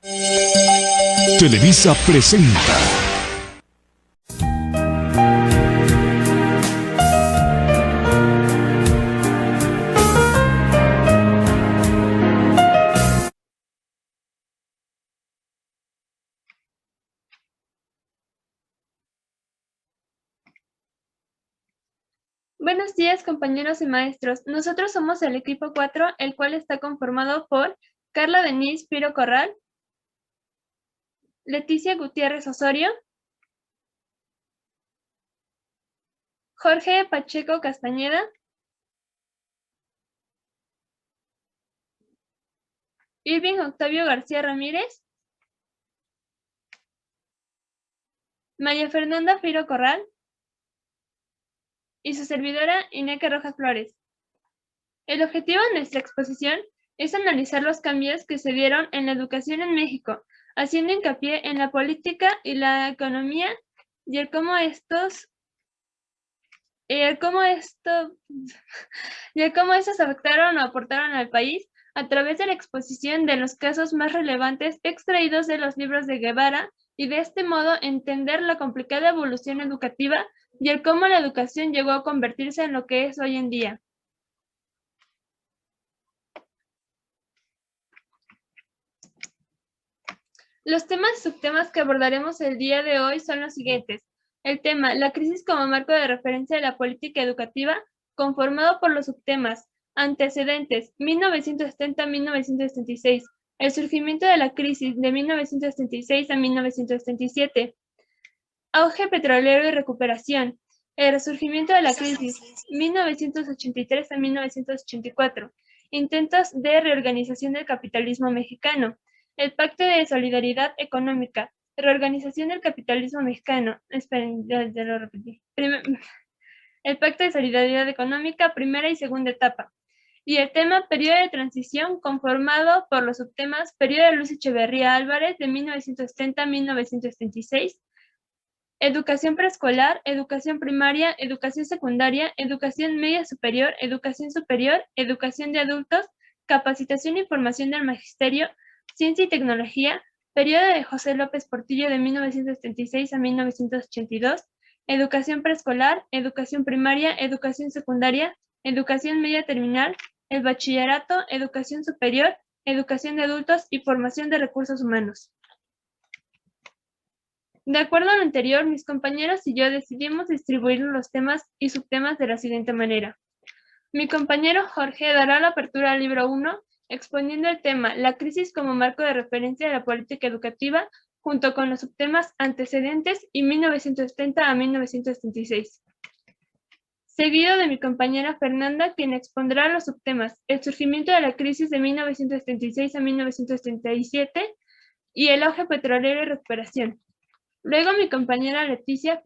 Televisa presenta. Buenos días, compañeros y maestros. Nosotros somos el equipo 4, el cual está conformado por Carla Denise Piro Corral, Leticia Gutiérrez Osorio, Jorge Pacheco Castañeda, Irving Octavio García Ramírez, María Fernanda Piro Corral y su servidora Ineque Rojas Flores. El objetivo de nuestra exposición es analizar los cambios que se dieron en la educación en México, haciendo hincapié en la política y la economía y el cómo estos afectaron o aportaron al país a través de la exposición de los casos más relevantes extraídos de los libros de Guevara y de este modo entender la complicada evolución educativa y el cómo la educación llegó a convertirse en lo que es hoy en día. Los temas y subtemas que abordaremos el día de hoy son los siguientes. El tema, la crisis como marco de referencia de la política educativa, conformado por los subtemas, antecedentes, 1970-1976, el surgimiento de la crisis de 1976 a 1977, auge petrolero y recuperación, el resurgimiento de la crisis, 1983 a 1984, intentos de reorganización del capitalismo mexicano, el Pacto de Solidaridad Económica, reorganización del capitalismo mexicano. Esperen, ya lo repetí. El Pacto de Solidaridad Económica, primera y segunda etapa. Y el tema periodo de transición, conformado por los subtemas periodo de Luis Echeverría Álvarez de 1970 a 1976, educación preescolar, educación primaria, educación secundaria, educación media superior, educación de adultos, capacitación y formación del magisterio, ciencia y tecnología, periodo de José López Portillo de 1976 a 1982, educación preescolar, educación primaria, educación secundaria, educación media terminal, el bachillerato, educación superior, educación de adultos y formación de recursos humanos. De acuerdo a lo anterior, mis compañeros y yo decidimos distribuir los temas y subtemas de la siguiente manera. Mi compañero Jorge dará la apertura al libro 1, exponiendo el tema La crisis como marco de referencia de la política educativa, junto con los subtemas antecedentes y 1970 a 1976. Seguido de mi compañera Fernanda, quien expondrá los subtemas El surgimiento de la crisis de 1976 a 1977 y el auge petrolero y recuperación. Luego mi compañera Leticia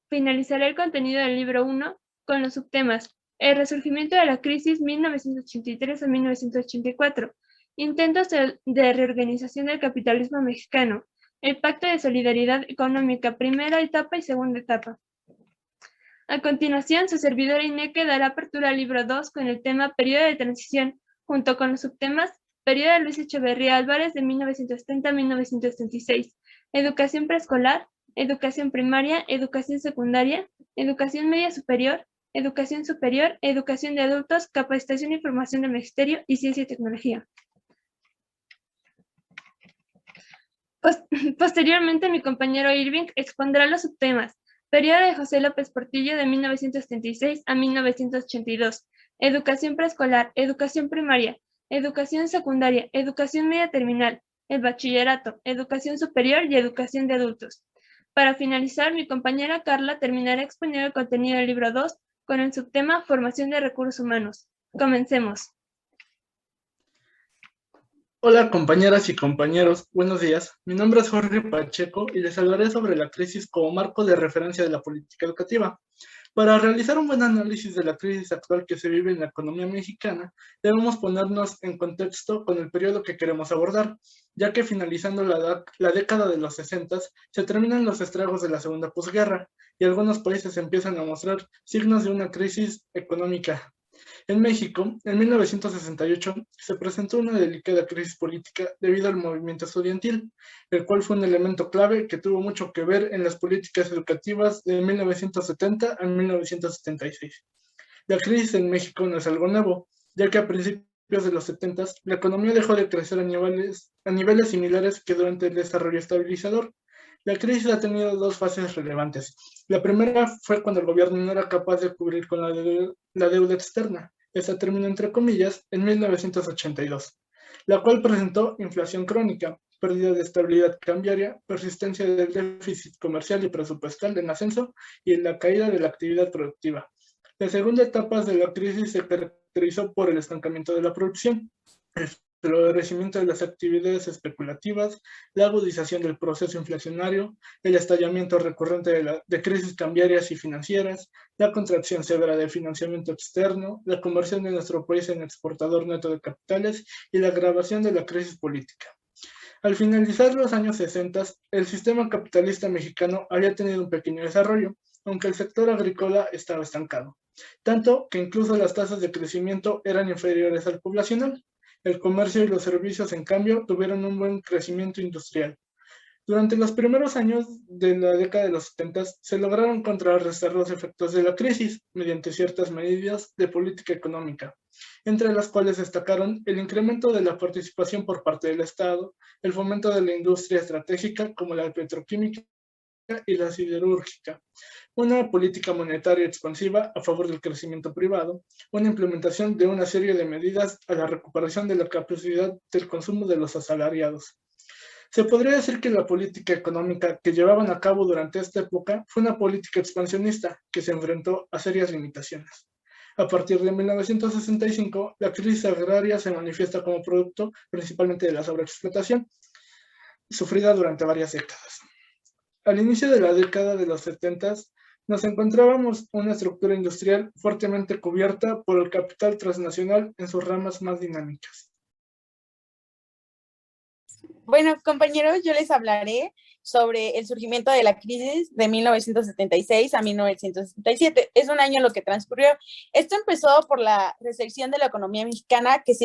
finalizará el contenido del libro 1 con los subtemas El resurgimiento de la crisis 1983 a 1984, intentos de reorganización del capitalismo mexicano, el Pacto de Solidaridad Económica, primera etapa y segunda etapa. A continuación, su servidora Ineque dará apertura al libro 2 con el tema Periodo de Transición, junto con los subtemas Periodo de Luis Echeverría Álvarez de 1970 a 1976, educación preescolar, educación primaria, educación secundaria, educación media superior, educación de adultos, capacitación y formación del magisterio y ciencia y tecnología. Posteriormente, mi compañero Irving expondrá los subtemas Periodo de José López Portillo de 1976 a 1982, educación preescolar, educación primaria, educación secundaria, educación media terminal, el bachillerato, educación superior y educación de adultos. Para finalizar, mi compañera Carla terminará exponiendo el contenido del libro 2 con el subtema Formación de recursos humanos. Comencemos. Hola compañeras y compañeros, buenos días. Mi nombre es Jorge Pacheco y les hablaré sobre la crisis como marco de referencia de la política educativa. Para realizar un buen análisis de la crisis actual que se vive en la economía mexicana, debemos ponernos en contexto con el periodo que queremos abordar, ya que finalizando la década de los 60 se terminan los estragos de la segunda posguerra y algunos países empiezan a mostrar signos de una crisis económica. En México, en 1968, se presentó una delicada crisis política debido al movimiento estudiantil, el cual fue un elemento clave que tuvo mucho que ver en las políticas educativas de 1970 a 1976. La crisis en México no es algo nuevo, ya que a principios de los 70 la economía dejó de crecer a niveles similares que durante el desarrollo estabilizador. La crisis ha tenido dos fases relevantes. La primera fue cuando el gobierno no era capaz de cubrir con la deuda externa. Esta terminó entre comillas en 1982, la cual presentó inflación crónica, pérdida de estabilidad cambiaria, persistencia del déficit comercial y presupuestal en ascenso y en la caída de la actividad productiva. La segunda etapa de la crisis se caracterizó por el estancamiento de la producción, el florecimiento de las actividades especulativas, la agudización del proceso inflacionario, el estallamiento recurrente de crisis cambiarias y financieras, la contracción severa del financiamiento externo, la conversión de nuestro país en exportador neto de capitales y la agravación de la crisis política. Al finalizar los años 60, el sistema capitalista mexicano había tenido un pequeño desarrollo, aunque el sector agrícola estaba estancado, tanto que incluso las tasas de crecimiento eran inferiores al poblacional. El comercio y los servicios, en cambio, tuvieron un buen crecimiento industrial. Durante los primeros años de la década de los 70 se lograron contrarrestar los efectos de la crisis mediante ciertas medidas de política económica, entre las cuales destacaron el incremento de la participación por parte del Estado, el fomento de la industria estratégica como la petroquímica y la siderúrgica, una política monetaria expansiva a favor del crecimiento privado, una implementación de una serie de medidas a la recuperación de la capacidad del consumo de los asalariados. Se podría decir que la política económica que llevaban a cabo durante esta época fue una política expansionista que se enfrentó a serias limitaciones. A partir de 1965, la crisis agraria se manifiesta como producto principalmente de la sobreexplotación, sufrida durante varias décadas. Al inicio de la década de los 70, nos encontrábamos una estructura industrial fuertemente cubierta por el capital transnacional en sus ramas más dinámicas. Bueno, compañeros, yo les hablaré sobre el surgimiento de la crisis de 1976 a 1977. Es un año lo que transcurrió. Esto empezó por la recesión de la economía mexicana que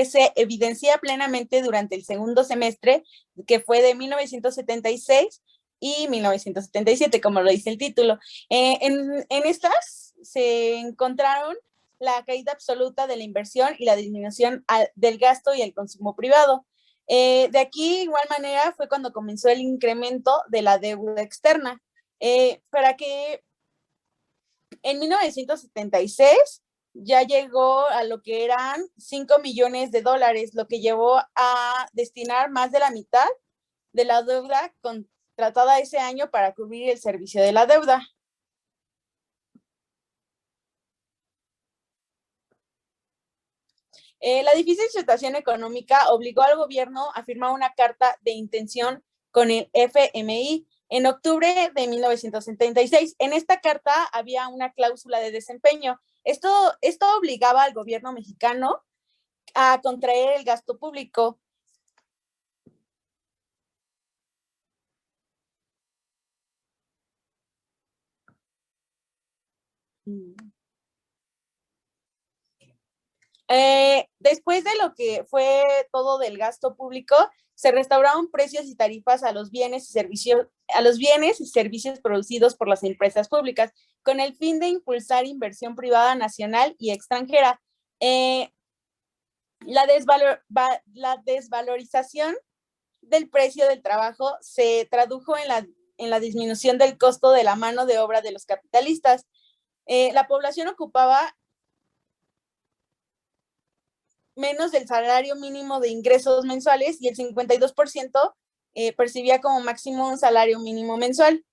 se evidencia plenamente durante el segundo semestre, que fue de 1976 y 1977, como lo dice el título. En estas se encontraron la caída absoluta de la inversión y la disminución del gasto y el consumo privado. De aquí, igual manera, fue cuando comenzó el incremento de la deuda externa, para que en 1976 ya llegó a lo que eran 5 millones de dólares, lo que llevó a destinar más de la mitad de la deuda contratada ese año para cubrir el servicio de la deuda. La difícil situación económica obligó al gobierno a firmar una carta de intención con el FMI en octubre de 1976. En esta carta había una cláusula de desempeño. Esto obligaba al gobierno mexicano a contraer el gasto público. Después de lo que fue todo del gasto público, se restauraron precios y tarifas a los bienes y servicios producidos por las empresas públicas, con el fin de impulsar inversión privada nacional y extranjera. La desvalorización del precio del trabajo se tradujo en la disminución del costo de la mano de obra de los capitalistas. La población ocupaba menos del salario mínimo de ingresos mensuales y el 52% percibía como máximo un salario mínimo mensual.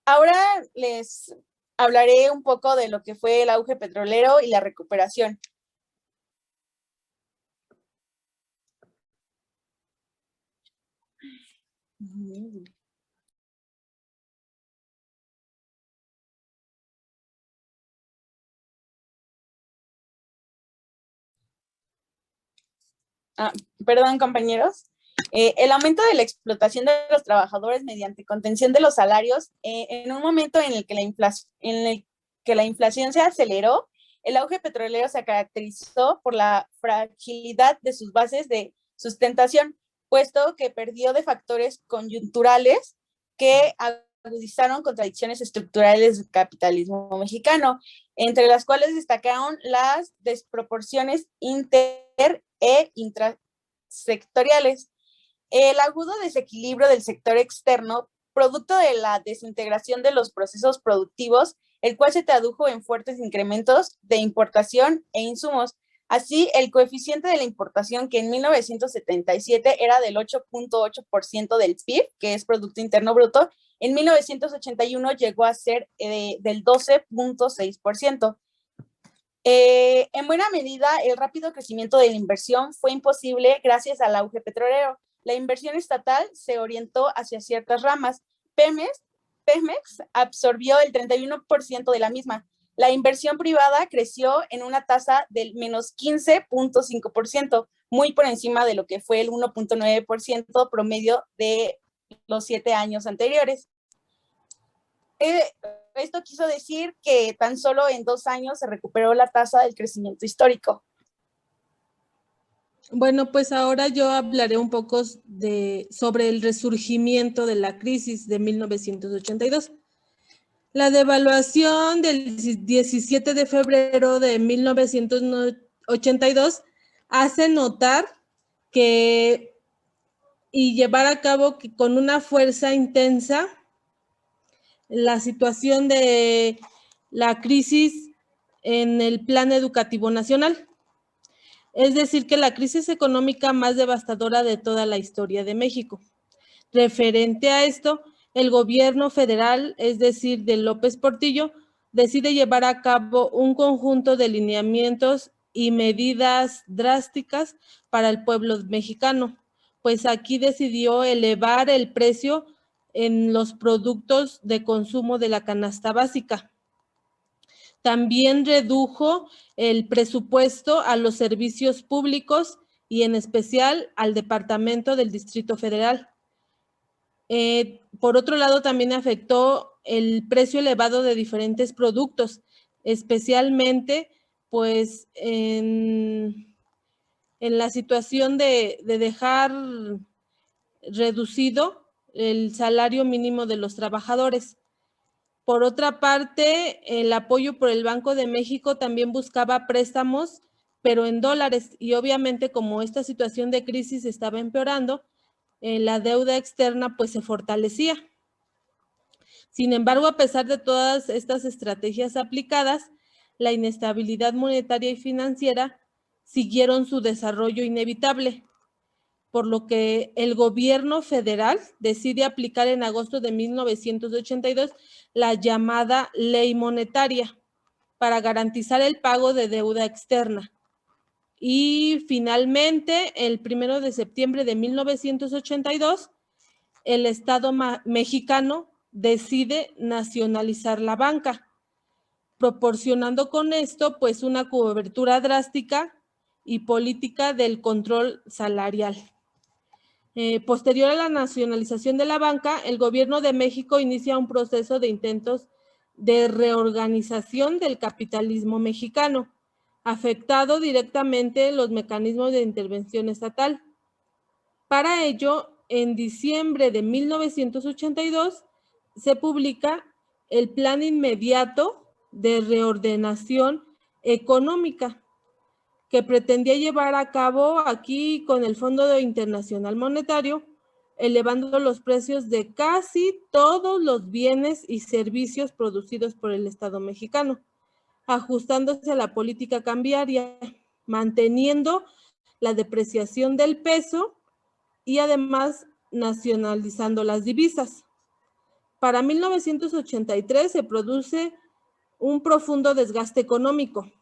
Ahora les hablaré un poco de lo que fue el auge petrolero y la recuperación. Perdón, compañeros. El aumento de la explotación de los trabajadores mediante contención de los salarios, en un momento en el que la inflación se aceleró, el auge petrolero se caracterizó por la fragilidad de sus bases de sustentación, puesto que perdió de factores coyunturales que agudizaron contradicciones estructurales del capitalismo mexicano, entre las cuales destacaron las desproporciones inter e intrasectoriales. El agudo desequilibrio del sector externo, producto de la desintegración de los procesos productivos, el cual se tradujo en fuertes incrementos de importación e insumos. Así, el coeficiente de la importación, que en 1977 era del 8.8% del PIB, que es Producto Interno Bruto, en 1981 llegó a ser del 12.6%. En buena medida, el rápido crecimiento de la inversión fue imposible gracias al auge petrolero. La inversión estatal se orientó hacia ciertas ramas. Pemex absorbió el 31% de la misma. La inversión privada creció en una tasa del menos 15.5%, muy por encima de lo que fue el 1.9% promedio de los 7 años anteriores. Esto quiso decir que tan solo en 2 años se recuperó la tasa del crecimiento histórico. Bueno, pues ahora yo hablaré un poco sobre el resurgimiento de la crisis de 1982. La devaluación del 17 de febrero de 1982 hace notar que y llevar a cabo con una fuerza intensa la situación de la crisis en el plan educativo nacional. Es decir, que la crisis económica más devastadora de toda la historia de México. Referente a esto, el gobierno federal, es decir, de López Portillo, decide llevar a cabo un conjunto de lineamientos y medidas drásticas para el pueblo mexicano, pues aquí decidió elevar el precio en los productos de consumo de la canasta básica. También redujo el presupuesto a los servicios públicos y en especial al Departamento del Distrito Federal. Por otro lado, también afectó el precio elevado de diferentes productos, especialmente pues en la situación de dejar reducido el salario mínimo de los trabajadores. Por otra parte, el apoyo por el Banco de México también buscaba préstamos, pero en dólares, y obviamente como esta situación de crisis estaba empeorando, la deuda externa pues se fortalecía. Sin embargo, a pesar de todas estas estrategias aplicadas, la inestabilidad monetaria y financiera siguieron su desarrollo inevitable, por lo que el gobierno federal decide aplicar en agosto de 1982 la llamada Ley Monetaria para garantizar el pago de deuda externa. Y finalmente, el 1 de septiembre de 1982, el Estado mexicano decide nacionalizar la banca, proporcionando con esto pues una cobertura drástica y política del control salarial. Posterior a la nacionalización de la banca, el gobierno de México inicia un proceso de intentos de reorganización del capitalismo mexicano, afectado directamente los mecanismos de intervención estatal. Para ello, en diciembre de 1982, se publica el Plan Inmediato de Reordenación Económica, que pretendía llevar a cabo aquí con el Fondo Internacional Monetario, elevando los precios de casi todos los bienes y servicios producidos por el Estado mexicano, ajustándose a la política cambiaria, manteniendo la depreciación del peso y además nacionalizando las divisas. Para 1983 se produce un profundo desgaste económico,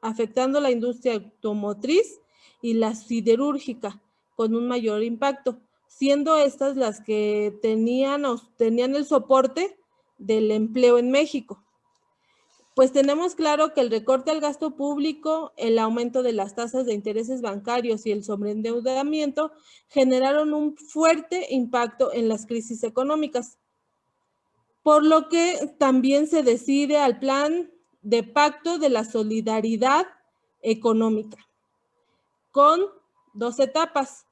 afectando la industria automotriz y la siderúrgica con un mayor impacto, siendo estas las que tenían el soporte del empleo en México. Pues tenemos claro que el recorte al gasto público, el aumento de las tasas de intereses bancarios y el sobreendeudamiento generaron un fuerte impacto en las crisis económicas, por lo que también se decide al plan de pacto de la solidaridad económica, con 2 etapas,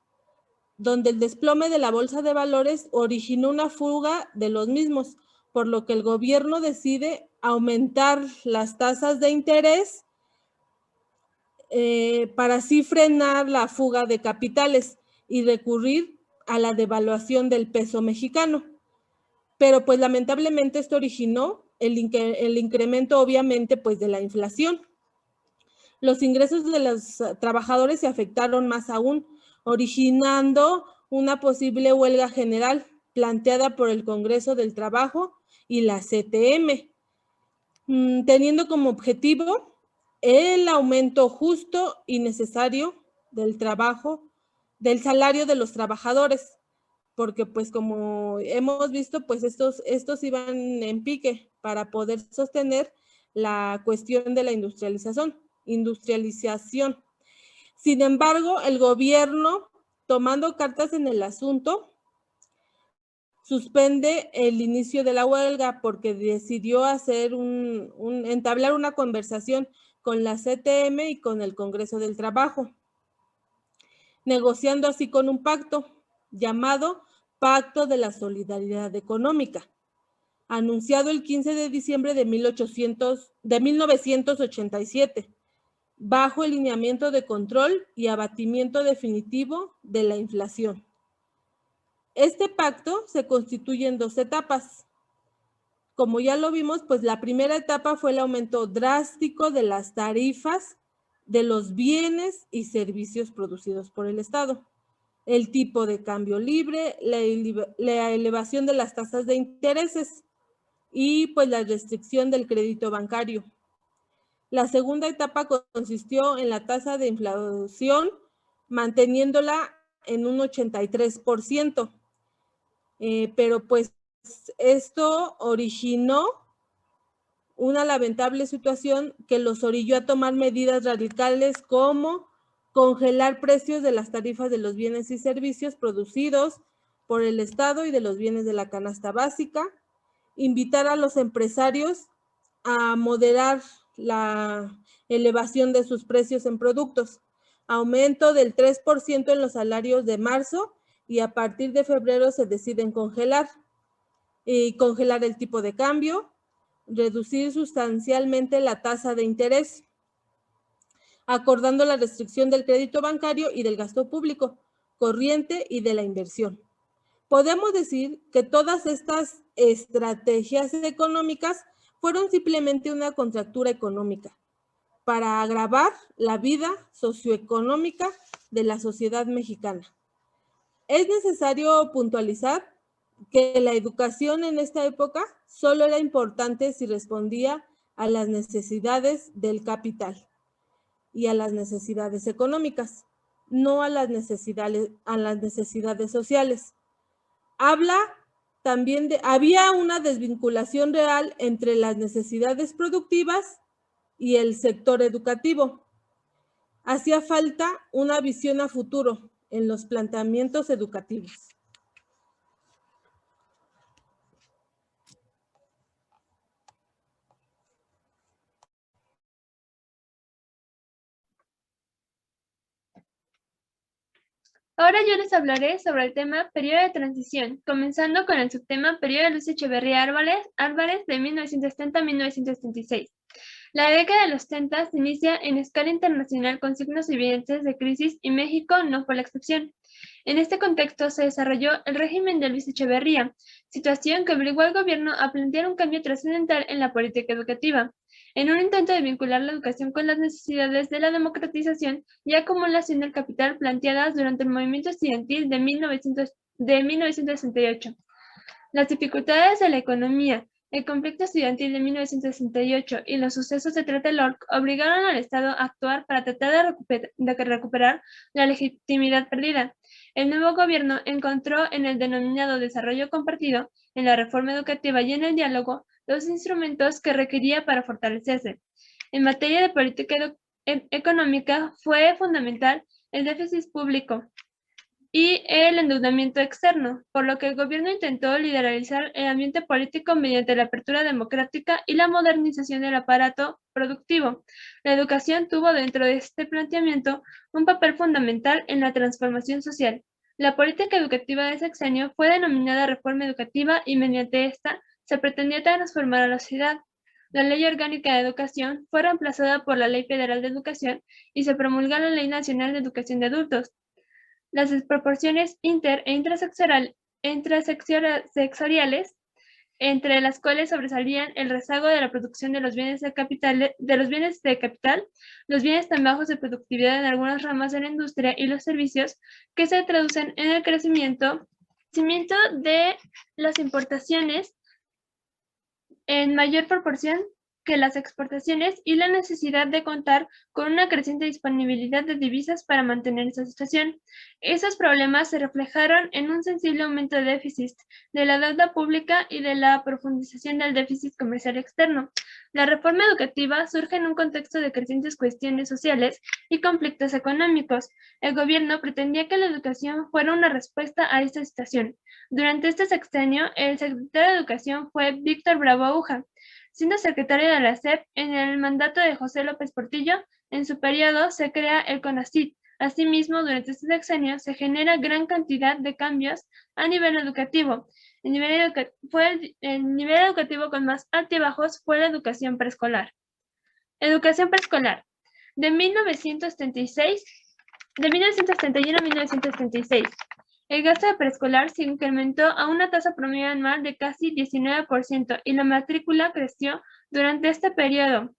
donde el desplome de la bolsa de valores originó una fuga de los mismos, por lo que el gobierno decide aumentar las tasas de interés para así frenar la fuga de capitales y recurrir a la devaluación del peso mexicano. Pero pues lamentablemente esto originó el incremento obviamente pues de la inflación. Los ingresos de los trabajadores se afectaron más aún, originando una posible huelga general planteada por el Congreso del Trabajo y la CTM, teniendo como objetivo el aumento justo y necesario del trabajo, del salario de los trabajadores, porque pues como hemos visto, pues estos iban en pique para poder sostener la cuestión de la industrialización. Sin embargo, el gobierno, tomando cartas en el asunto, suspende el inicio de la huelga porque decidió hacer entablar una conversación con la CTM y con el Congreso del Trabajo, negociando así con un pacto llamado Pacto de la Solidaridad Económica, anunciado el 15 de diciembre de 1987, bajo el lineamiento de control y abatimiento definitivo de la inflación. Este pacto se constituye en 2 etapas. Como ya lo vimos, pues la primera etapa fue el aumento drástico de las tarifas de los bienes y servicios producidos por el Estado, el tipo de cambio libre, la elevación de las tasas de intereses y pues la restricción del crédito bancario. La segunda etapa consistió en la tasa de inflación, manteniéndola en un 83%. Pero pues esto originó una lamentable situación que los orilló a tomar medidas radicales como congelar precios de las tarifas de los bienes y servicios producidos por el Estado y de los bienes de la canasta básica, invitar a los empresarios a moderar la elevación de sus precios en productos, aumento del 3% en los salarios de marzo, y a partir de febrero se deciden congelar el tipo de cambio, reducir sustancialmente la tasa de interés, acordando la restricción del crédito bancario y del gasto público, corriente y de la inversión. Podemos decir que todas estas estrategias económicas fueron simplemente una contractura económica para agravar la vida socioeconómica de la sociedad mexicana. Es necesario puntualizar que la educación en esta época solo era importante si respondía a las necesidades del capital y a las necesidades económicas, no a las necesidades sociales. Habla también había una desvinculación real entre las necesidades productivas y el sector educativo. Hacía falta una visión a futuro en los planteamientos educativos. Ahora yo les hablaré sobre el tema periodo de transición, comenzando con el subtema periodo de Luis Echeverría Álvarez de 1970 a 1976. La década de los 70 se inicia en escala internacional con signos evidentes de crisis y México no fue la excepción. En este contexto se desarrolló el régimen de Luis Echeverría, situación que obligó al gobierno a plantear un cambio trascendental en la política educativa, en un intento de vincular la educación con las necesidades de la democratización y acumulación del capital planteadas durante el movimiento estudiantil de 1968. Las dificultades de la economía, el conflicto estudiantil de 1968 y los sucesos de Tlatelolco obligaron al Estado a actuar para tratar de recuperar la legitimidad perdida. El nuevo gobierno encontró en el denominado desarrollo compartido, en la reforma educativa y en el diálogo los instrumentos que requería para fortalecerse. En materia de política económica fue fundamental el déficit público y el endeudamiento externo, por lo que el gobierno intentó liberalizar el ambiente político mediante la apertura democrática y la modernización del aparato productivo. La educación tuvo dentro de este planteamiento un papel fundamental en la transformación social. La política educativa de sexenio fue denominada reforma educativa y mediante esta se pretendía transformar a la sociedad. La Ley Orgánica de Educación fue reemplazada por la Ley Federal de Educación y se promulgó la Ley Nacional de Educación de Adultos. Las desproporciones inter- e intrasectoriales, entre las cuales sobresalían el rezago de la producción de los bienes de capital, los bienes tan bajos de productividad en algunas ramas de la industria y los servicios, que se traducen en el crecimiento de las importaciones en mayor proporción que las exportaciones y la necesidad de contar con una creciente disponibilidad de divisas para mantener esa situación. Esos problemas se reflejaron en un sensible aumento de déficit de la deuda pública y de la profundización del déficit comercial externo. La reforma educativa surge en un contexto de crecientes cuestiones sociales y conflictos económicos. El gobierno pretendía que la educación fuera una respuesta a esta situación. Durante este sexenio, el secretario de Educación fue Víctor Bravo Aguja. Siendo secretario de la SEP en el mandato de José López Portillo, en su periodo se crea el CONACYT. Asimismo, durante este sexenio se genera gran cantidad de cambios a nivel educativo. El nivel educativo con más altibajos fue la educación preescolar. Educación preescolar. De 1971 a 1976. El gasto de preescolar se incrementó a una tasa promedio anual de casi 19% y la matrícula creció durante este periodo.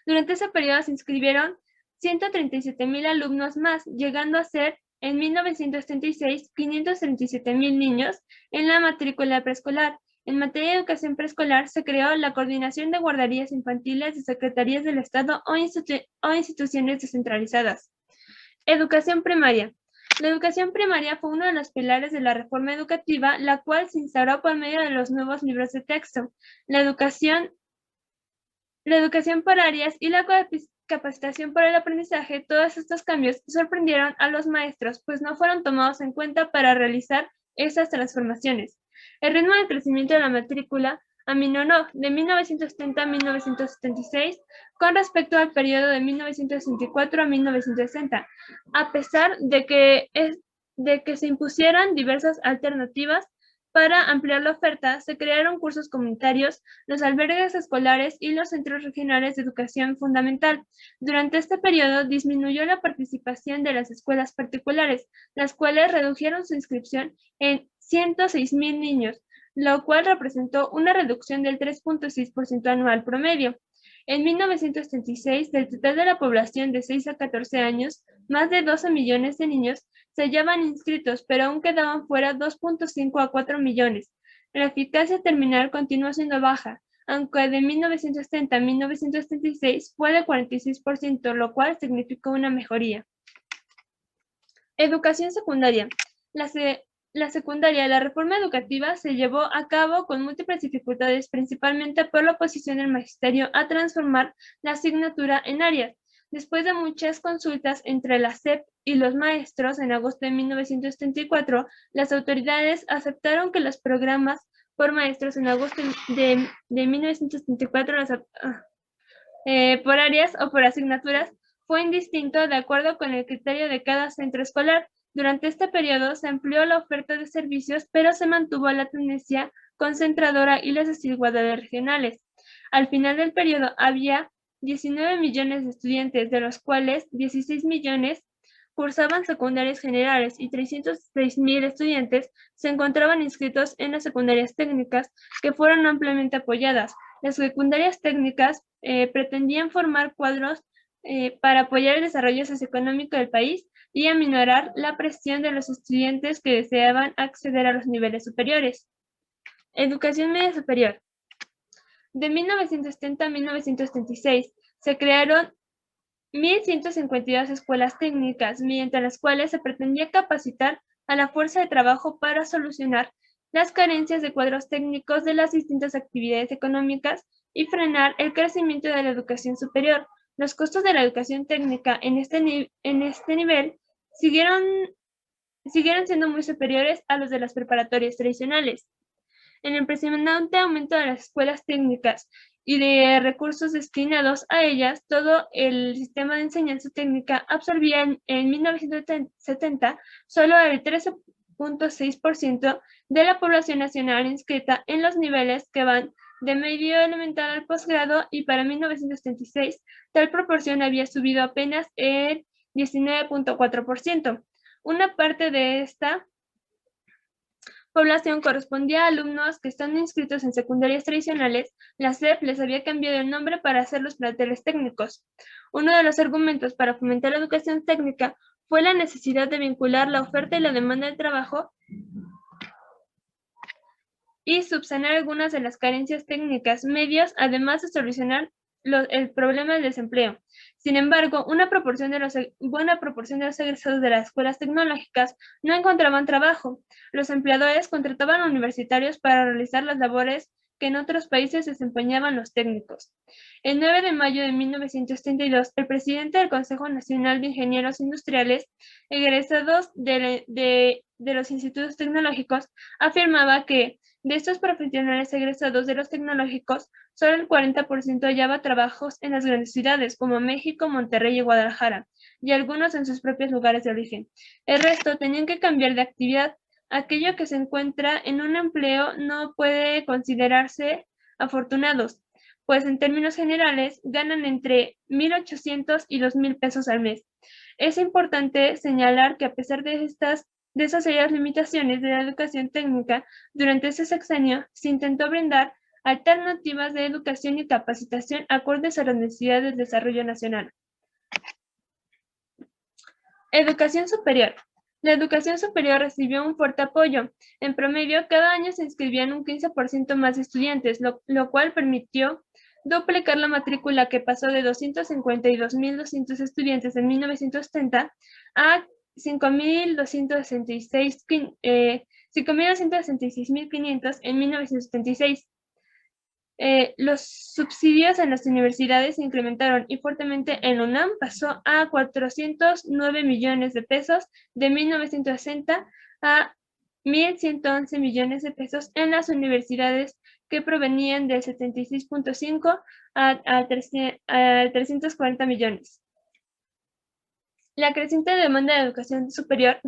Durante ese periodo se inscribieron 137,000 alumnos más, llegando a ser en 1976 537,000 niños en la matrícula preescolar. En materia de educación preescolar se creó la Coordinación de Guarderías Infantiles de Secretarías del Estado o instituciones descentralizadas. Educación primaria. La educación primaria fue uno de los pilares de la reforma educativa, la cual se instauró por medio de los nuevos libros de texto. La educación por áreas y la capacitación para el aprendizaje, todos estos cambios sorprendieron a los maestros, pues no fueron tomados en cuenta para realizar esas transformaciones. El ritmo de crecimiento de la matrícula aminoró de 1970 a 1976 con respecto al periodo de 1964 a 1960, a pesar de que se impusieran diversas alternativas. Para ampliar la oferta, se crearon cursos comunitarios, los albergues escolares y los centros regionales de educación fundamental. Durante este periodo disminuyó la participación de las escuelas particulares, las cuales redujeron su inscripción en 106,000 niños, lo cual representó una reducción del 3.6% anual promedio. En 1936, del total de la población de 6 a 14 años, más de 12 millones de niños se hallaban inscritos, pero aún quedaban fuera 2.5 a 4 millones. La eficacia terminal continuó siendo baja, aunque de 1970 a 1976 fue de 46%, lo cual significó una mejoría. Educación secundaria. La reforma educativa se llevó a cabo con múltiples dificultades, principalmente por la oposición del magisterio a transformar la asignatura en áreas. Después de muchas consultas entre la SEP y los maestros, en agosto de 1974, las autoridades aceptaron que los programas por maestros en agosto de 1974 por áreas o por asignaturas fue indistinto de acuerdo con el criterio de cada centro escolar. Durante este periodo se amplió la oferta de servicios, pero se mantuvo la tendencia concentradora y las desigualdades regionales. Al final del periodo había 19 millones de estudiantes, de los cuales 16 millones cursaban secundarias generales y 306,000 estudiantes se encontraban inscritos en las secundarias técnicas, que fueron ampliamente apoyadas. Las secundarias técnicas pretendían formar cuadros para apoyar el desarrollo socioeconómico del país y aminorar la presión de los estudiantes que deseaban acceder a los niveles superiores. Educación media superior. De 1970 a 1976 se crearon 1,152 escuelas técnicas, mediante las cuales se pretendía capacitar a la fuerza de trabajo para solucionar las carencias de cuadros técnicos de las distintas actividades económicas y frenar el crecimiento de la educación superior. Los costos de la educación técnica en este nivel siguieron siendo muy superiores a los de las preparatorias tradicionales. El impresionante aumento de las escuelas técnicas y de recursos destinados a ellas, todo el sistema de enseñanza técnica absorbía en 1970 solo el 13.6% de la población nacional inscrita en los niveles que van de medio elemental al posgrado, y para 1976 tal proporción había subido apenas el 19.4%. Una parte de esta población correspondía a alumnos que están inscritos en secundarias tradicionales. La SEP les había cambiado el nombre para hacer los planteles técnicos. Uno de los argumentos para fomentar la educación técnica fue la necesidad de vincular la oferta y la demanda de trabajo y subsanar algunas de las carencias técnicas medias, además de solucionar el problema del desempleo. Sin embargo, buena proporción de los egresados de las escuelas tecnológicas no encontraban trabajo. Los empleadores contrataban a universitarios para realizar las labores que en otros países desempeñaban los técnicos. El 9 de mayo de 1932, el presidente del Consejo Nacional de Ingenieros Industriales, egresados de los institutos tecnológicos, afirmaba que de estos profesionales egresados de los tecnológicos, solo el 40% hallaba trabajos en las grandes ciudades como México, Monterrey y Guadalajara, y algunos en sus propios lugares de origen. El resto tenían que cambiar de actividad. Aquello que se encuentra en un empleo no puede considerarse afortunados, pues en términos generales ganan entre 1,800 y 2,000 pesos al mes. Es importante señalar que a pesar de esas serias limitaciones de la educación técnica, durante ese sexenio se intentó brindar alternativas de educación y capacitación acordes a las necesidades del desarrollo nacional. Educación superior. La educación superior recibió un fuerte apoyo. En promedio, cada año se inscribían un 15% más de estudiantes, lo cual permitió duplicar la matrícula, que pasó de 252,200 estudiantes en 1930 a 5,266,500 en 1976. Los subsidios en las universidades se incrementaron y fuertemente en la UNAM pasó a 409 millones de pesos de 1960 a 1,111 millones de pesos en las universidades, que provenían del 76.5 a 340 millones. La creciente demanda de educación superior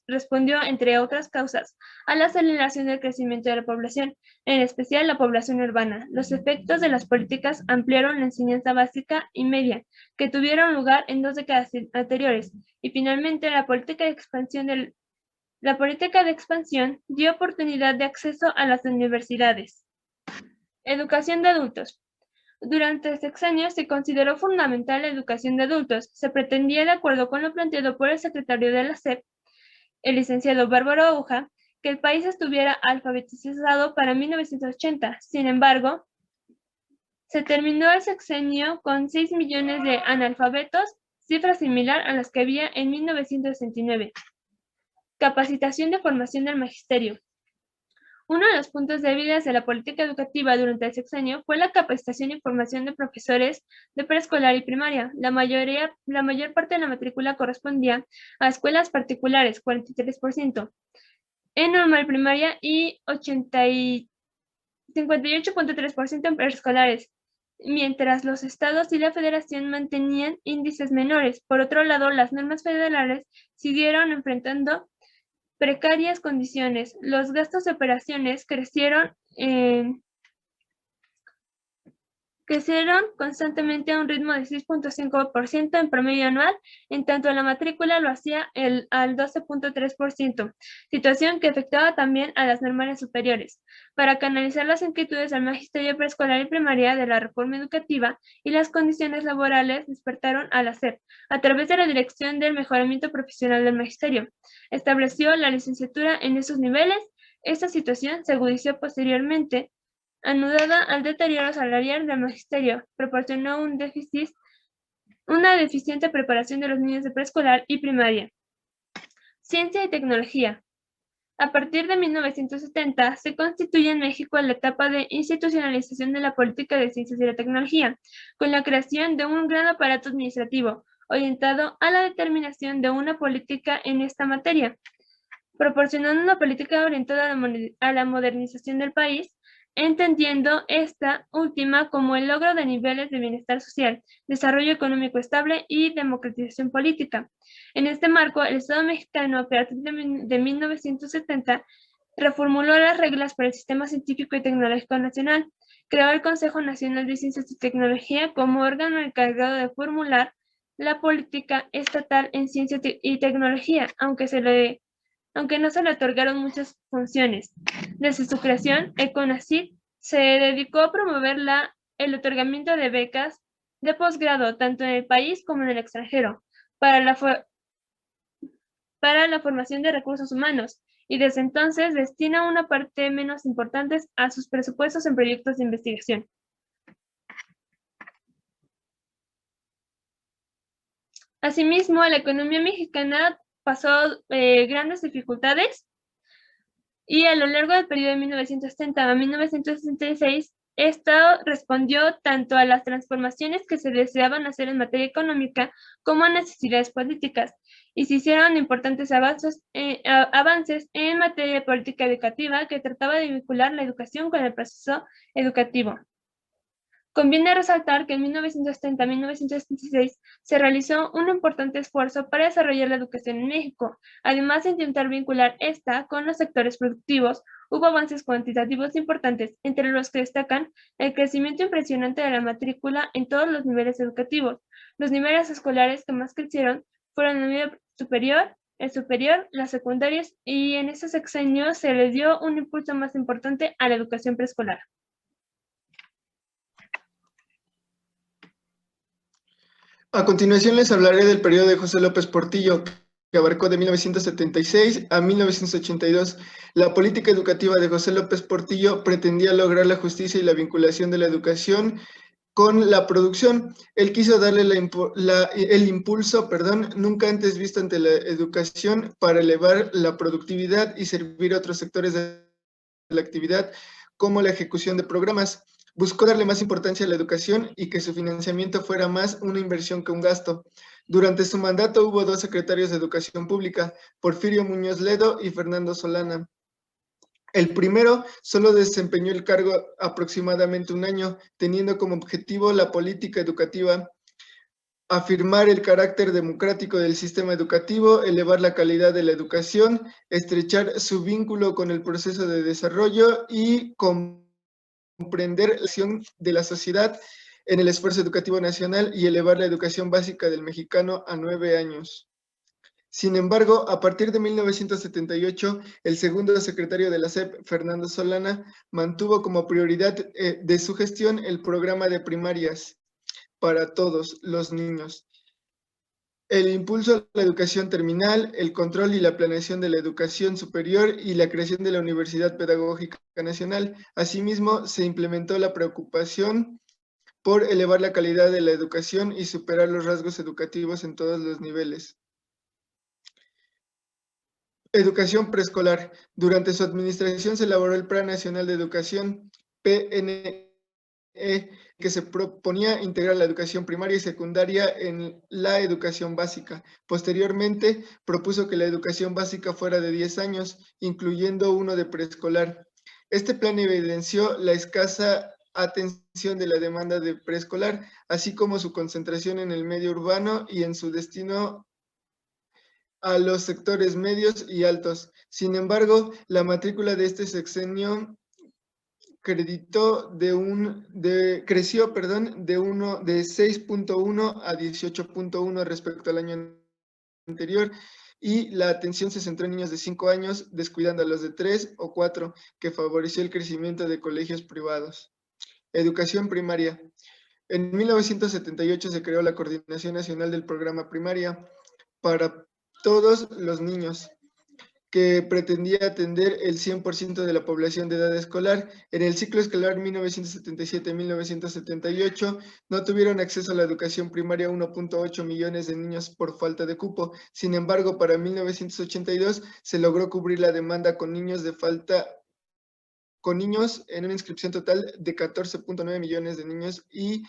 respondió, entre otras causas, a la aceleración del crecimiento de la población, en especial la población urbana. Los efectos de las políticas ampliaron la enseñanza básica y media, que tuvieron lugar en 2 décadas anteriores, y finalmente la política de expansión dio oportunidad de acceso a las universidades. Educación de adultos. Durante el sexenio se consideró fundamental la educación de adultos. Se pretendía, de acuerdo con lo planteado por el secretario de la SEP, el licenciado Bárbaro Aguja, que el país estuviera alfabetizado para 1980. Sin embargo, se terminó el sexenio con 6 millones de analfabetos, cifra similar a las que había en 1969. Capacitación de formación del magisterio. Uno de los puntos débiles de la política educativa durante el sexenio fue la capacitación y formación de profesores de preescolar y primaria. La mayor parte de la matrícula correspondía a escuelas particulares, 43%, en normal primaria y 58.3% en preescolares, mientras los estados y la federación mantenían índices menores. Por otro lado, las normas federales siguieron enfrentando precarias condiciones. Los gastos de operaciones crecieron constantemente a un ritmo de 6.5% en promedio anual, en tanto la matrícula lo hacía al 12.3%, situación que afectaba también a las normales superiores. Para canalizar las inquietudes al magisterio preescolar y primaria de la reforma educativa y las condiciones laborales, despertaron a la SEP, a través de la Dirección del Mejoramiento Profesional del Magisterio. Estableció la licenciatura en esos niveles. Esta situación se agudizó posteriormente, anudada al deterioro salarial del magisterio. Proporcionó una deficiente preparación de los niños de preescolar y primaria. Ciencia y tecnología. A partir de 1970, se constituye en México la etapa de institucionalización de la política de ciencias y la tecnología, con la creación de un gran aparato administrativo orientado a la determinación de una política en esta materia, proporcionando una política orientada a la modernización del país, entendiendo esta última como el logro de niveles de bienestar social, desarrollo económico estable y democratización política. En este marco, el Estado mexicano, a partir de 1970, reformuló las reglas para el Sistema Científico y Tecnológico Nacional, creó el Consejo Nacional de Ciencias y Tecnología como órgano encargado de formular la política estatal en ciencia y tecnología, aunque no se le otorgaron muchas funciones. Desde su creación, el CONACYT se dedicó a promover el otorgamiento de becas de posgrado tanto en el país como en el extranjero para la formación de recursos humanos, y desde entonces destina una parte menos importante a sus presupuestos en proyectos de investigación. Asimismo, la economía mexicana pasó grandes dificultades y a lo largo del periodo de 1970 a 1966, esto respondió tanto a las transformaciones que se deseaban hacer en materia económica como a necesidades políticas, y se hicieron importantes avances en materia de política educativa que trataba de vincular la educación con el proceso educativo. Conviene resaltar que en 1970 a 1976 se realizó un importante esfuerzo para desarrollar la educación en México. Además de intentar vincular esta con los sectores productivos, hubo avances cuantitativos importantes, entre los que destacan el crecimiento impresionante de la matrícula en todos los niveles educativos. Los niveles escolares que más crecieron fueron el nivel superior, el superior, las secundarias, y en ese sexenio se le dio un impulso más importante a la educación preescolar. A continuación les hablaré del periodo de José López Portillo, que abarcó de 1976 a 1982. La política educativa de José López Portillo pretendía lograr la justicia y la vinculación de la educación con la producción. Él quiso darle el impulso nunca antes visto ante la educación para elevar la productividad y servir a otros sectores de la actividad, como la ejecución de programas. Buscó darle más importancia a la educación y que su financiamiento fuera más una inversión que un gasto. Durante su mandato hubo 2 secretarios de Educación Pública, Porfirio Muñoz Ledo y Fernando Solana. El primero solo desempeñó el cargo aproximadamente un año, teniendo como objetivo la política educativa, afirmar el carácter democrático del sistema educativo, elevar la calidad de la educación, estrechar su vínculo con el proceso de desarrollo y comprender la acción de la sociedad en el esfuerzo educativo nacional y elevar la educación básica del mexicano a 9 años. Sin embargo, a partir de 1978, el segundo secretario de la SEP, Fernando Solana, mantuvo como prioridad de su gestión el programa de primarias para todos los niños, el impulso a la educación terminal, el control y la planeación de la educación superior y la creación de la Universidad Pedagógica Nacional. Asimismo, se implementó la preocupación por elevar la calidad de la educación y superar los rasgos educativos en todos los niveles. Educación preescolar. Durante su administración se elaboró el Plan Nacional de Educación, PNE, que se proponía integrar la educación primaria y secundaria en la educación básica. Posteriormente, propuso que la educación básica fuera de 10 años, incluyendo uno de preescolar. Este plan evidenció la escasa atención de la demanda de preescolar, así como su concentración en el medio urbano y en su destino a los sectores medios y altos. Sin embargo, la matrícula de este sexenio creció de 6.1 a 18.1 respecto al año anterior, y la atención se centró en niños de 5 años, descuidando a los de 3 o 4, que favoreció el crecimiento de colegios privados. Educación primaria. En 1978 se creó la Coordinación Nacional del Programa Primaria para todos los niños, que pretendía atender el 100% de la población de edad escolar. En el ciclo escolar 1977-1978 no tuvieron acceso a la educación primaria 1.8 millones de niños por falta de cupo. Sin embargo, para 1982 se logró cubrir la demanda con niños en una inscripción total de 14.9 millones de niños y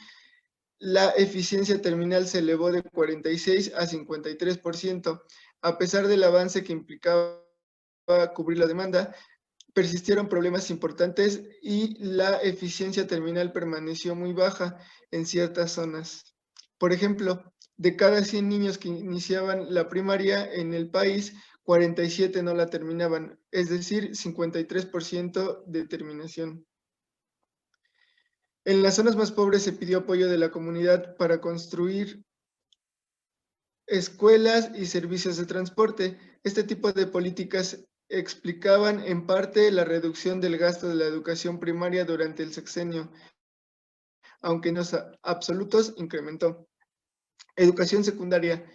la eficiencia terminal se elevó de 46 a 53%. A pesar del avance que implicaba cubrir la demanda, persistieron problemas importantes y la eficiencia terminal permaneció muy baja en ciertas zonas. Por ejemplo, de cada 100 niños que iniciaban la primaria en el país, 47 no la terminaban, es decir, 53% de terminación. En las zonas más pobres se pidió apoyo de la comunidad para construir escuelas y servicios de transporte. Este tipo de políticas explicaban en parte la reducción del gasto de la educación primaria durante el sexenio, aunque en los absolutos incrementó. Educación secundaria.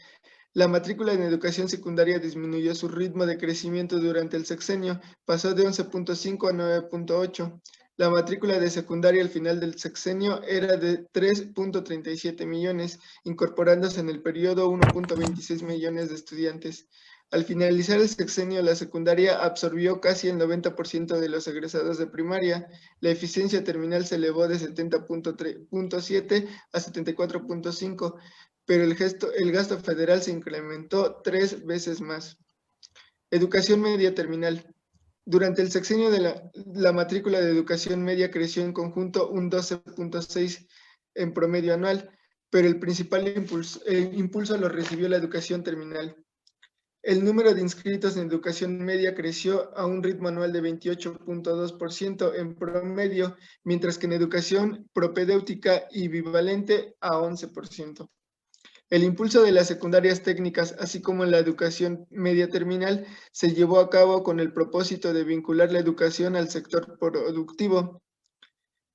La matrícula en educación secundaria disminuyó su ritmo de crecimiento durante el sexenio, pasó de 11.5 a 9.8. La matrícula de secundaria al final del sexenio era de 3.37 millones, incorporándose en el periodo 1.26 millones de estudiantes. Al finalizar el sexenio, la secundaria absorbió casi el 90% de los egresados de primaria. La eficiencia terminal se elevó de 70.7 a 74.5, pero el gasto federal se incrementó 3 veces más. Educación media terminal. Durante el sexenio de la matrícula de educación media creció en conjunto un 12.6 en promedio anual, pero el principal impulso lo recibió la educación terminal. El número de inscritos en educación media creció a un ritmo anual de 28.2% en promedio, mientras que en educación propedéutica y bivalente a 11%. El impulso de las secundarias técnicas, así como la educación media terminal, se llevó a cabo con el propósito de vincular la educación al sector productivo,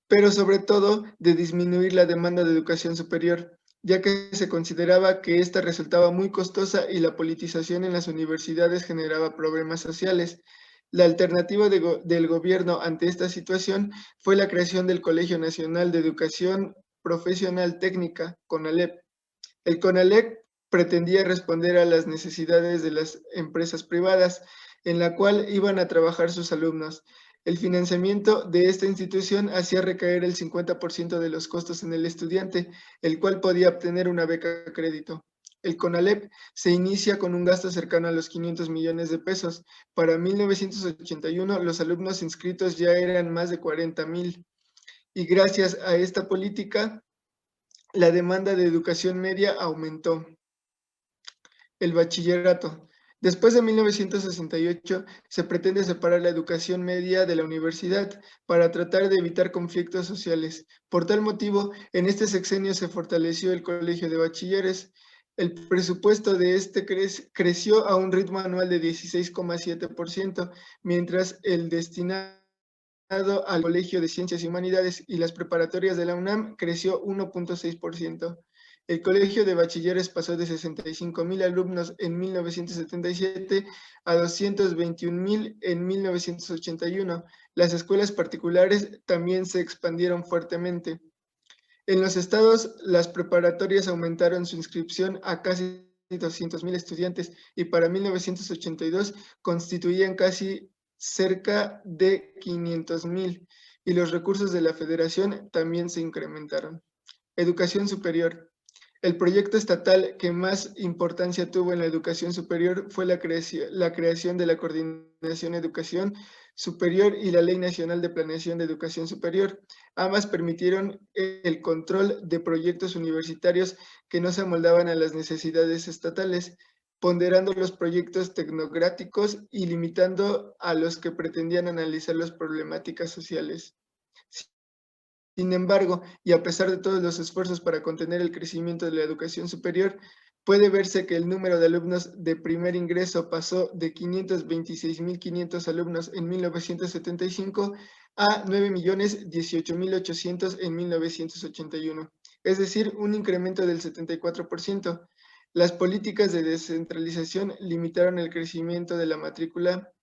pero sobre todo de disminuir la demanda de educación superior, ya que se consideraba que esta resultaba muy costosa y la politización en las universidades generaba problemas sociales. La alternativa del gobierno ante esta situación fue la creación del Colegio Nacional de Educación Profesional Técnica, CONALEP. El CONALEP pretendía responder a las necesidades de las empresas privadas, en la cual iban a trabajar sus alumnos. El financiamiento de esta institución hacía recaer el 50% de los costos en el estudiante, el cual podía obtener una beca crédito. El CONALEP se inicia con un gasto cercano a los 500 millones de pesos. Para 1981, los alumnos inscritos ya eran más de 40,000. Y gracias a esta política, la demanda de educación media aumentó. El bachillerato. Después de 1968, se pretende separar la educación media de la universidad para tratar de evitar conflictos sociales. Por tal motivo, en este sexenio se fortaleció el Colegio de Bachilleres. El presupuesto de este creció a un ritmo anual de 16,7%, mientras el destinado al Colegio de Ciencias y Humanidades y las preparatorias de la UNAM creció 1.6%. El Colegio de Bachilleres pasó de 65,000 alumnos en 1977 a 221,000 en 1981. Las escuelas particulares también se expandieron fuertemente. En los estados, las preparatorias aumentaron su inscripción a casi 200,000 estudiantes y para 1982 constituían casi cerca de 500,000 y los recursos de la federación también se incrementaron. Educación superior. El proyecto estatal que más importancia tuvo en la educación superior fue la creación de la Coordinación de Educación Superior y la Ley Nacional de Planeación de Educación Superior. Ambas permitieron el control de proyectos universitarios que no se amoldaban a las necesidades estatales, ponderando los proyectos tecnocráticos y limitando a los que pretendían analizar las problemáticas sociales. Sin embargo, y a pesar de todos los esfuerzos para contener el crecimiento de la educación superior, puede verse que el número de alumnos de primer ingreso pasó de 526,500 alumnos en 1975 a 9,018,800 en 1981, es decir, un incremento del 74%. Las políticas de descentralización limitaron el crecimiento de la matrícula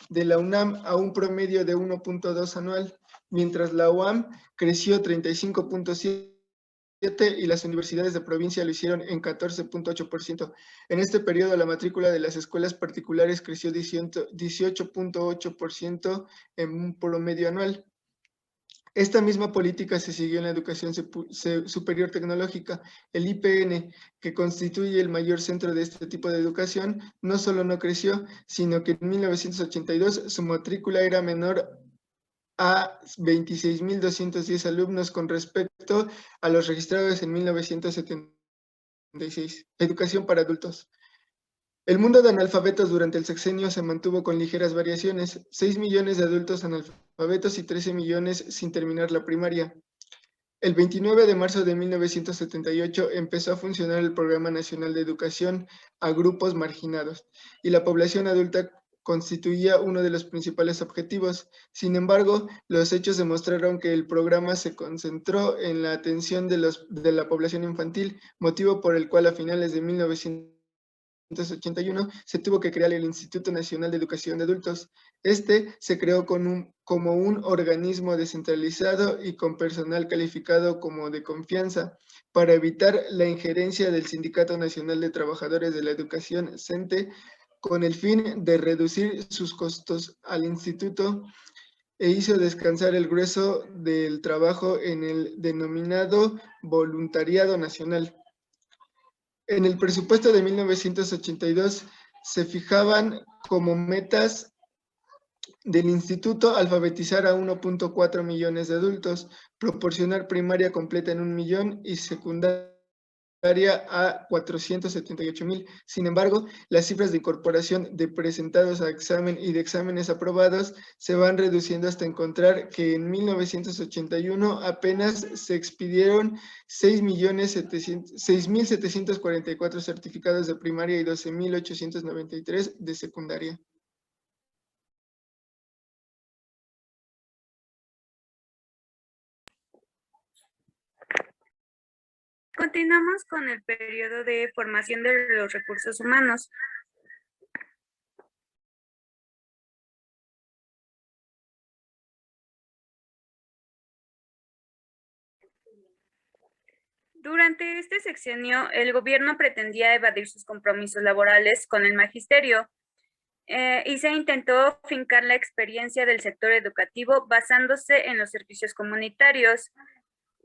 de la UNAM a un promedio de 1.2 anual, mientras la UAM creció 35.7 y las universidades de provincia lo hicieron en 14.8%. En este periodo, la matrícula de las escuelas particulares creció 18.8% en un promedio anual. Esta misma política se siguió en la educación superior tecnológica. El IPN, que constituye el mayor centro de este tipo de educación, no solo no creció, sino que en 1982 su matrícula era menor a 26.210 alumnos con respecto a los registrados en 1976. Educación para adultos. El mundo de analfabetos durante el sexenio se mantuvo con ligeras variaciones: 6 millones de adultos analfabetos y 13 millones sin terminar la primaria. El 29 de marzo de 1978 empezó a funcionar el Programa Nacional de Educación a Grupos Marginados, y la población adulta constituía uno de los principales objetivos. Sin embargo, los hechos demostraron que el programa se concentró en la atención de la población infantil, motivo por el cual a finales de 1981 se tuvo que crear el Instituto Nacional de Educación de Adultos. Este se creó como un organismo descentralizado y con personal calificado como de confianza para evitar la injerencia del Sindicato Nacional de Trabajadores de la Educación, CENTE, con el fin de reducir sus costos al instituto, e hizo descansar el grueso del trabajo en el denominado voluntariado nacional. En el presupuesto de 1982 se fijaban como metas del instituto alfabetizar a 1.4 millones de adultos, proporcionar primaria completa en 1 millón y secundaria a 478,000. Sin embargo, las cifras de incorporación de presentados a examen y de exámenes aprobados se van reduciendo hasta encontrar que en 1981 apenas se expidieron 6.744 certificados de primaria y 12.893 de secundaria. Continuamos con el periodo de formación de los recursos humanos. Durante este sexenio, el gobierno pretendía evadir sus compromisos laborales con el magisterio y se intentó fincar la experiencia del sector educativo basándose en los servicios comunitarios.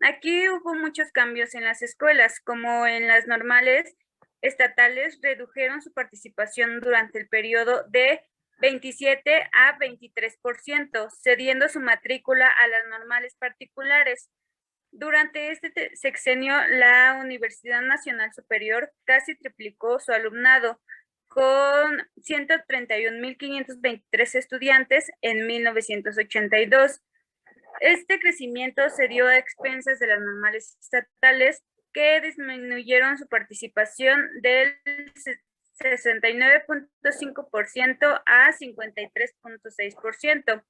Aquí hubo muchos cambios en las escuelas, como en las normales estatales redujeron su participación durante el periodo de 27 a 23%, cediendo su matrícula a las normales particulares. Durante este sexenio, la Universidad Nacional Superior casi triplicó su alumnado, con 131.523 estudiantes en 1982. Este crecimiento se dio a expensas de las normales estatales, que disminuyeron su participación del 69.5% a 53.6%.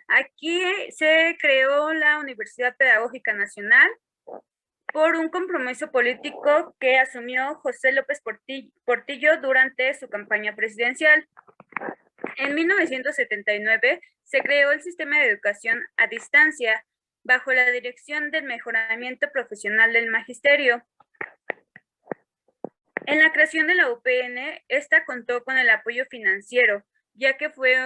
Aquí se creó la Universidad Pedagógica Nacional por un compromiso político que asumió José López Portillo durante su campaña presidencial. En 1979 se creó el sistema de educación a distancia bajo la dirección del mejoramiento profesional del magisterio. En la creación de la UPN, esta contó con el apoyo financiero, ya que fue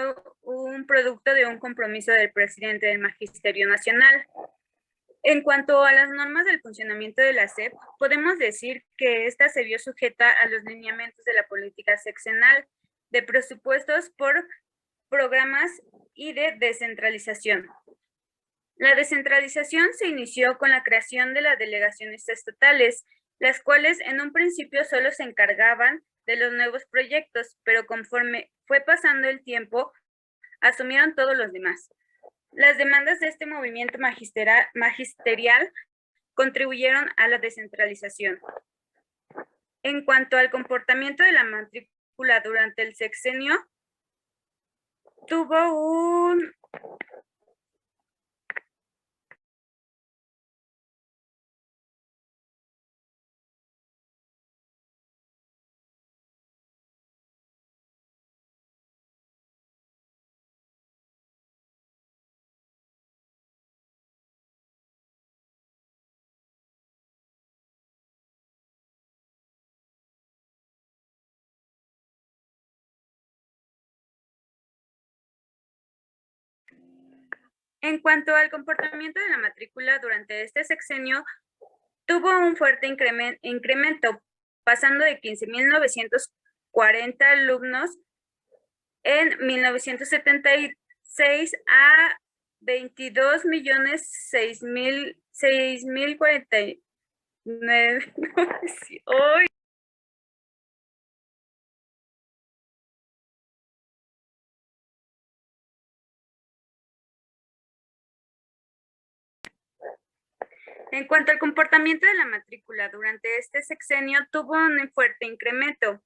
un producto de un compromiso del presidente del Magisterio Nacional. En cuanto a las normas del funcionamiento de la SEP, podemos decir que esta se vio sujeta a los lineamientos de la política sexenal, de presupuestos por programas y de descentralización. La descentralización se inició con la creación de las delegaciones estatales, las cuales en un principio solo se encargaban de los nuevos proyectos, pero conforme fue pasando el tiempo, asumieron todos los demás. Las demandas de este movimiento magisterial contribuyeron a la descentralización. En cuanto al comportamiento de la matrícula durante el sexenio, tuvo un En cuanto al comportamiento de la matrícula durante este sexenio, tuvo un fuerte incremento, pasando de 15.940 alumnos en 1976 a 22.006.049. Hoy. En cuanto al comportamiento de la matrícula durante este sexenio, tuvo un fuerte incremento.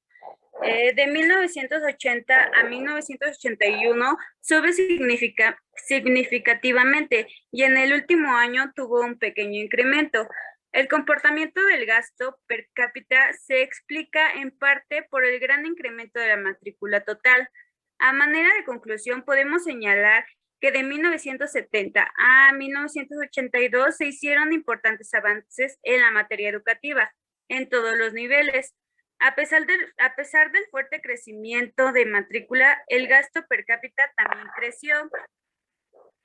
De 1980 a 1981 sube significativamente y en el último año tuvo un pequeño incremento. El comportamiento del gasto per cápita se explica en parte por el gran incremento de la matrícula total. A manera de conclusión, podemos señalar que de 1970 a 1982 se hicieron importantes avances en la materia educativa, en todos los niveles. A pesar del fuerte crecimiento de matrícula, el gasto per cápita también creció.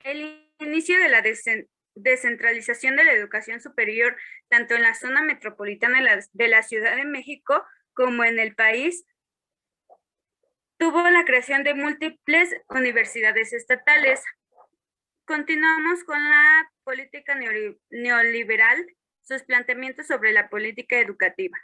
El inicio de la descentralización de la educación superior, tanto en la zona metropolitana de la Ciudad de México como en el país, tuvo la creación de múltiples universidades estatales. Continuamos con la política neoliberal, sus planteamientos sobre la política educativa.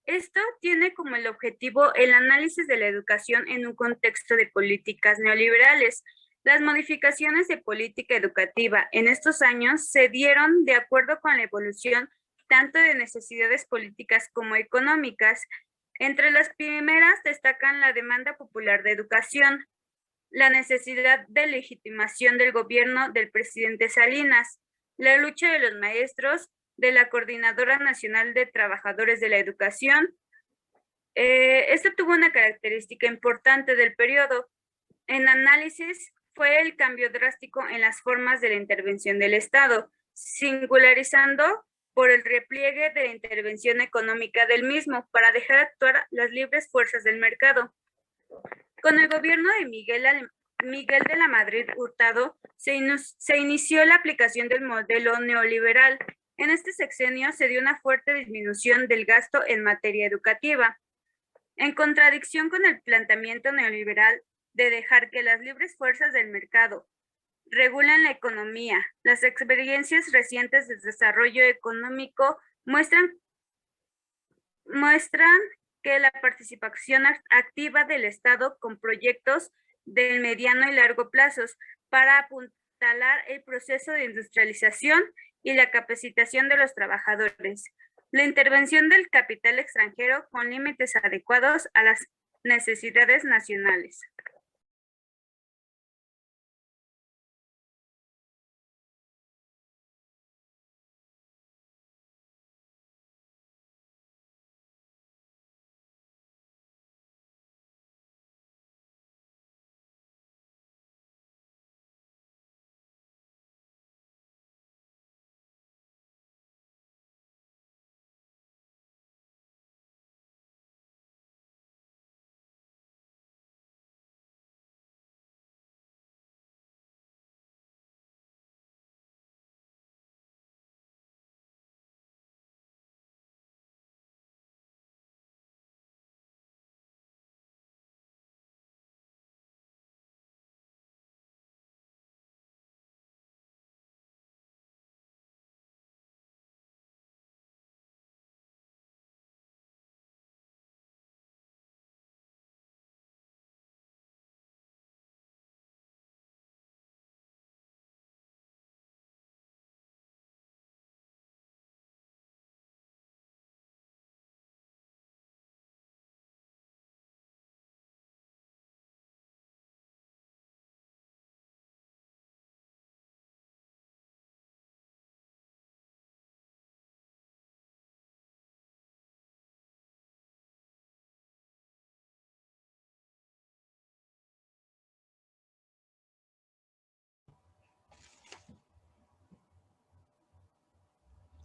Esto tiene como el objetivo el análisis de la educación en un contexto de políticas neoliberales. Las modificaciones de política educativa en estos años se dieron de acuerdo con la evolución tanto de necesidades políticas como económicas. Entre las primeras destacan la demanda popular de educación, la necesidad de legitimación del gobierno del presidente Salinas, la lucha de los maestros, de la Coordinadora Nacional de Trabajadores de la Educación. Esto tuvo una característica importante del periodo. En análisis fue el cambio drástico en las formas de la intervención del Estado, singularizando por el repliegue de la intervención económica del mismo para dejar actuar las libres fuerzas del mercado. Con el gobierno de Miguel de la Madrid Hurtado se inició la aplicación del modelo neoliberal. En este sexenio se dio una fuerte disminución del gasto en materia educativa, en contradicción con el planteamiento neoliberal de dejar que las libres fuerzas del mercado regulen la economía. Las experiencias recientes de desarrollo económico muestran que la participación activa del Estado con proyectos de mediano y largo plazos para apuntalar el proceso de industrialización y la capacitación de los trabajadores. La intervención del capital extranjero con límites adecuados a las necesidades nacionales.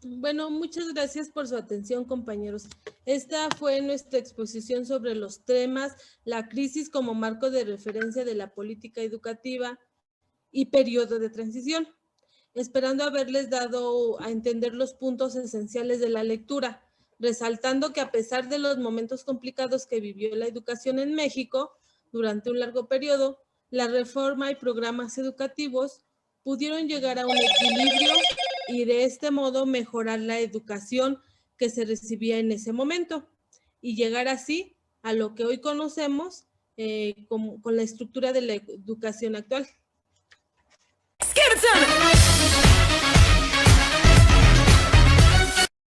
Bueno, muchas gracias por su atención, compañeros. Esta fue nuestra exposición sobre los temas, la crisis como marco de referencia de la política educativa y periodo de transición, esperando haberles dado a entender los puntos esenciales de la lectura, resaltando que a pesar de los momentos complicados que vivió la educación en México durante un largo periodo, la reforma y programas educativos pudieron llegar a un equilibrio y de este modo mejorar la educación que se recibía en ese momento y llegar así a lo que hoy conocemos con la estructura de la educación actual.